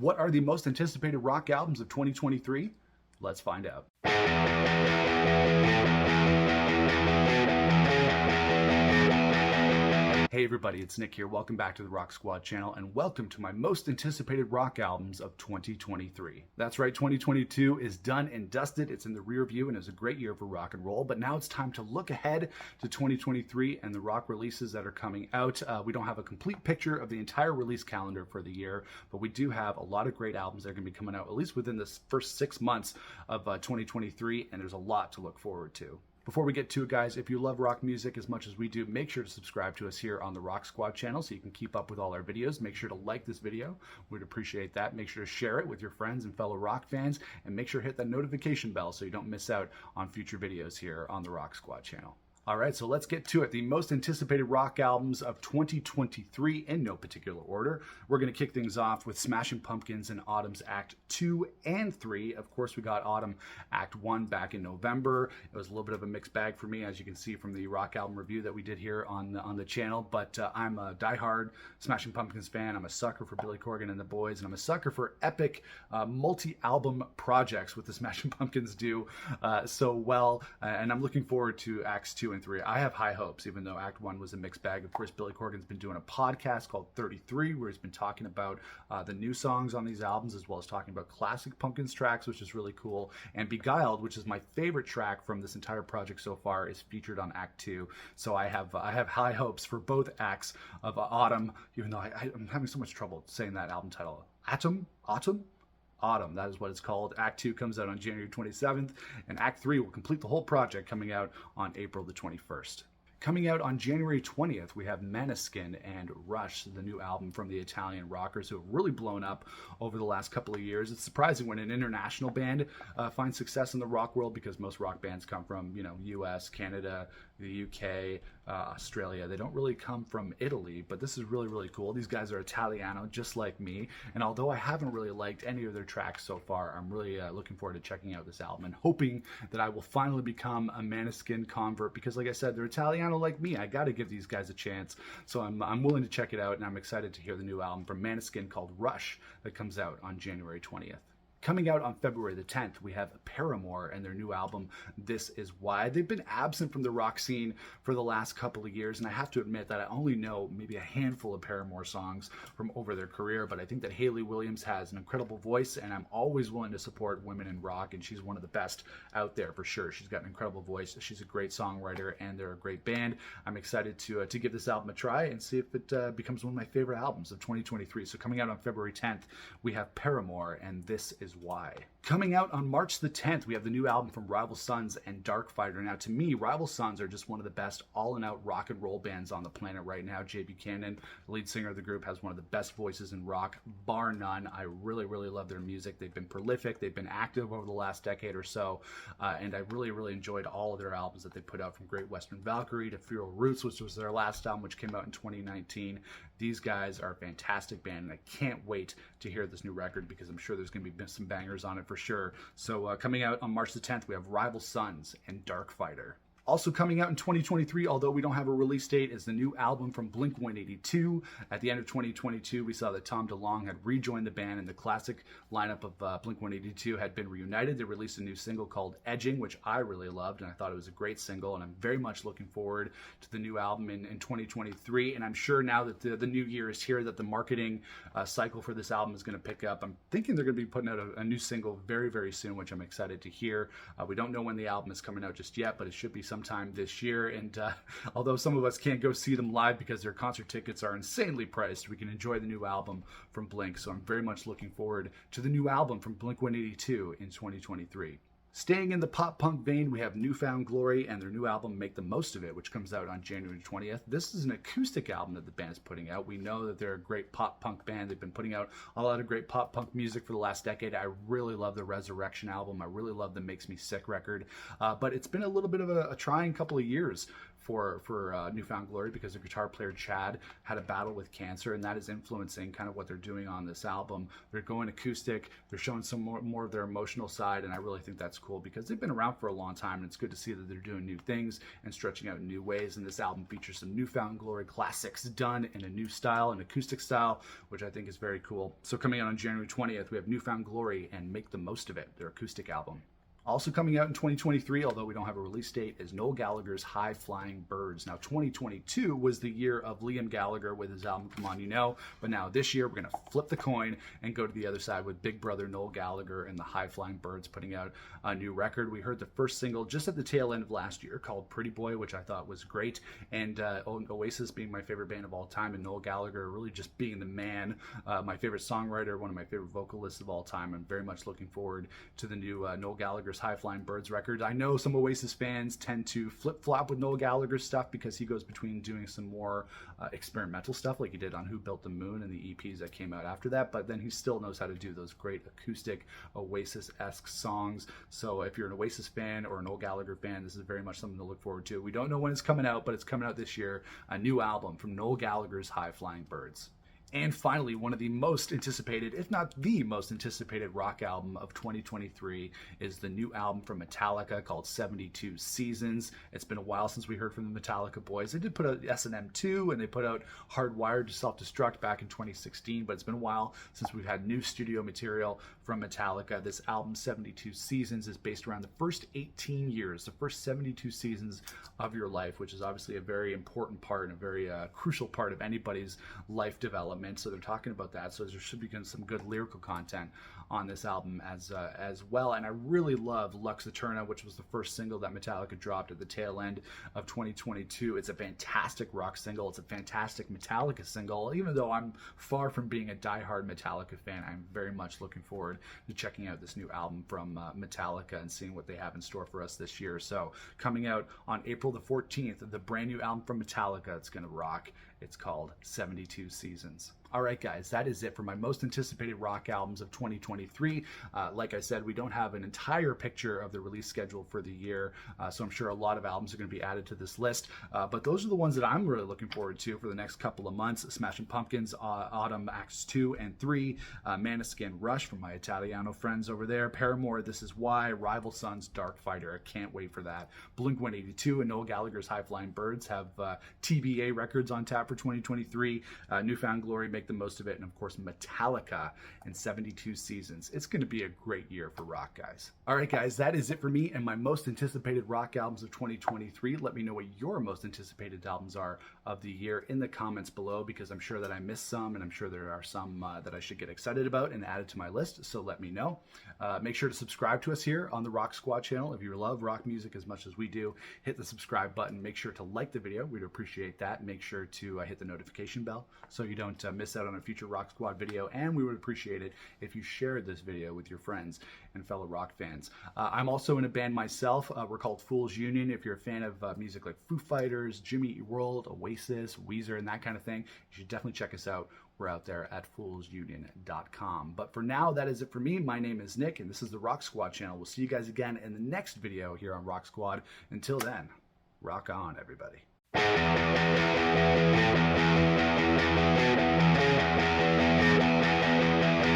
What are the most anticipated rock albums of 2023? Let's find out. Hey everybody, it's Nick here. Welcome back to the Rock Squad channel and welcome to my most anticipated rock albums of 2023. That's right, 2022 is done and dusted. It's in the rear view and it was a great year for rock and roll, but now it's time to look ahead to 2023 and the rock releases that are coming out. We don't have a complete picture of the entire release calendar for the year, but we do have a lot of great albums that are going to be coming out at least within the first 6 months of 2023, and there's a lot to look forward to. Before we get to it, guys, if you love rock music as much as we do, make sure to subscribe to us here on the Rock Squad channel so you can keep up with all our videos. Make sure to like this video. We'd appreciate that. Make sure to share it with your friends and fellow rock fans, and make sure to hit that notification bell so you don't miss out on future videos here on the Rock Squad channel. All right, so let's get to it. The most anticipated rock albums of 2023 in no particular order. We're going to kick things off with Smashing Pumpkins and Autumn's Act 2 and 3. Of course, we got Autumn Act 1 back in November. It was a little bit of a mixed bag for me, as you can see from the rock album review that we did here on the channel. But I'm a diehard Smashing Pumpkins fan. I'm a sucker for Billy Corgan and the boys, and I'm a sucker for epic multi-album projects with the Smashing Pumpkins do so well. And I'm looking forward to Acts 2 and 3. I have high hopes, even though Act 1 was a mixed bag. Of course, Billy Corgan's been doing a podcast called 33, where he's been talking about the new songs on these albums, as well as talking about classic Pumpkins tracks, which is really cool. And Beguiled, which is my favorite track from this entire project so far, is featured on Act 2. So I have high hopes for both acts of Autumn, even though I'm having so much trouble saying that album title. Autumn, that is what it's called. Act 2 comes out on January 27th, and Act 3 will complete the whole project, coming out on April the 21st. Coming out on January 20th, we have Maneskin and Rush, the new album from the Italian rockers who have really blown up over the last couple of years. It's surprising when an international band finds success in the rock world, because most rock bands come from, US, Canada, the UK, Australia. They don't really come from Italy, but this is really, really cool. These guys are Italiano, just like me, and although I haven't really liked any of their tracks so far, I'm really looking forward to checking out this album and hoping that I will finally become a Maneskin convert, because like I said, they're Italiano like me. I got to give these guys a chance, so I'm willing to check it out, and I'm excited to hear the new album from Maneskin called Rush that comes out on January 20th. Coming out on February the 10th, we have Paramore and their new album, This Is Why. They've been absent from the rock scene for the last couple of years, and I have to admit that I only know maybe a handful of Paramore songs from over their career, but I think that Hayley Williams has an incredible voice, and I'm always willing to support women in rock, and she's one of the best out there for sure. She's got an incredible voice. She's a great songwriter, and they're a great band. I'm excited to give this album a try and see if it becomes one of my favorite albums of 2023. So coming out on February 10th, we have Paramore and This Is Why. Coming out on March the 10th, we have the new album from Rival Sons and Dark Fighter. Now, to me, Rival Sons are just one of the best all-in-out rock and roll bands on the planet right now. Jay Buchanan, the lead singer of the group, has one of the best voices in rock, bar none. I really, really love their music. They've been prolific. They've been active over the last decade or so, and I really, really enjoyed all of their albums that they put out, from Great Western Valkyrie to Feral Roots, which was their last album, which came out in 2019. These guys are a fantastic band, and I can't wait to hear this new record, because I'm sure there's going to be some bangers on it for sure. So coming out on March the 10th, we have Rival Sons and Dark Fighter. Also coming out in 2023, although we don't have a release date, is the new album from Blink-182. At the end of 2022, we saw that Tom DeLonge had rejoined the band, and the classic lineup of Blink-182 had been reunited. They released a new single called Edging, which I really loved, and I thought it was a great single, and I'm very much looking forward to the new album in 2023. And I'm sure now that the new year is here, that the marketing cycle for this album is going to pick up. I'm thinking they're going to be putting out a new single very, very soon, which I'm excited to hear. We don't know when the album is coming out just yet, but it should be sometime this year. And although some of us can't go see them live because their concert tickets are insanely priced, we can enjoy the new album from Blink. So I'm very much looking forward to the new album from Blink-182 in 2023. Staying in the pop-punk vein, we have New Found Glory and their new album, Make the Most of It, which comes out on January 20th. This is an acoustic album that the band is putting out. We know that they're a great pop-punk band. They've been putting out a lot of great pop-punk music for the last decade. I really love the Resurrection album. I really love the Makes Me Sick record. But it's been a little bit of a trying couple of years for Newfound Glory, because the guitar player Chad had a battle with cancer, and that is influencing kind of what they're doing on this album. They're going acoustic, they're showing some more of their emotional side, and I really think that's cool because they've been around for a long time, and it's good to see that they're doing new things and stretching out in new ways. And this album features some Newfound Glory classics done in a new style, an acoustic style, which I think is very cool. So coming out on January 20th, we have Newfound Glory and Make the Most of It, their acoustic album. Also coming out in 2023, although we don't have a release date, is Noel Gallagher's High Flying Birds. Now, 2022 was the year of Liam Gallagher with his album Come On You Know, but now this year we're going to flip the coin and go to the other side with big brother Noel Gallagher and the High Flying Birds putting out a new record. We heard the first single just at the tail end of last year called Pretty Boy, which I thought was great, and Oasis being my favorite band of all time, and Noel Gallagher really just being the man, my favorite songwriter, one of my favorite vocalists of all time. I'm very much looking forward to the new Noel Gallagher's High Flying Birds record. I know some Oasis fans tend to flip-flop with Noel Gallagher's stuff because he goes between doing some more experimental stuff like he did on Who Built the Moon and the EPs that came out after that, but then he still knows how to do those great acoustic Oasis-esque songs. So if you're an Oasis fan or an Noel Gallagher fan, this is very much something to look forward to. We don't know when it's coming out, but it's coming out this year, a new album from Noel Gallagher's High Flying Birds. And finally, one of the most anticipated, if not the most anticipated rock album of 2023 is the new album from Metallica called 72 Seasons. It's been a while since we heard from the Metallica boys. They did put out S&M 2 and they put out Hardwired to Self-Destruct back in 2016, but it's been a while since we've had new studio material from Metallica. This album, 72 Seasons, is based around the first 18 years, the first 72 seasons of your life, which is obviously a very important part and a very crucial part of anybody's life development. So they're talking about that. So there should be some good lyrical content on this album as well. And I really love Lux Eterna, which was the first single that Metallica dropped at the tail end of 2022. It's a fantastic rock single. It's a fantastic Metallica single. Even though I'm far from being a diehard Metallica fan, I'm very much looking forward to checking out this new album from Metallica and seeing what they have in store for us this year. So coming out on April the 14th, the brand new album from Metallica. It's going to rock. It's called 72 Seasons. All right, guys, that is it for my most anticipated rock albums of 2023. Like I said, we don't have an entire picture of the release schedule for the year, so I'm sure a lot of albums are going to be added to this list. But those are the ones that I'm really looking forward to for the next couple of months. Smashing Pumpkins, Autumn Acts 2 and 3, Maneskin, Rush from my Italiano friends over there, Paramore, This Is Why, Rival Sons, Dark Fighter. I can't wait for that. Blink-182 and Noel Gallagher's High Flying Birds have TBA records on tap for 2023. Newfound Glory, Make the Most of It, and of course Metallica and 72 Seasons. It's going to be a great year for rock, guys. All right, guys, that is it for me and my most anticipated rock albums of 2023. Let me know what your most anticipated albums are of the year in the comments below, because I'm sure that I missed some, and I'm sure there are some that I should get excited about and added to my list, so let me know. Make sure to subscribe to us here on the Rock Squad channel. If you love rock music as much as we do, hit the subscribe button. Make sure to like the video. We'd appreciate that. Make sure to hit the notification bell so you don't miss out on a future Rock Squad video, and we would appreciate it if you shared this video with your friends and fellow rock fans. I'm also in a band myself. We're called Fools Union. If you're a fan of music like Foo Fighters, Jimmy Eat World, Oasis, Weezer, and that kind of thing, you should definitely check us out. We're out there at foolsunion.com. But for now, that is it for me. My name is Nick, and this is the Rock Squad channel. We'll see you guys again in the next video here on Rock Squad. Until then, rock on, everybody.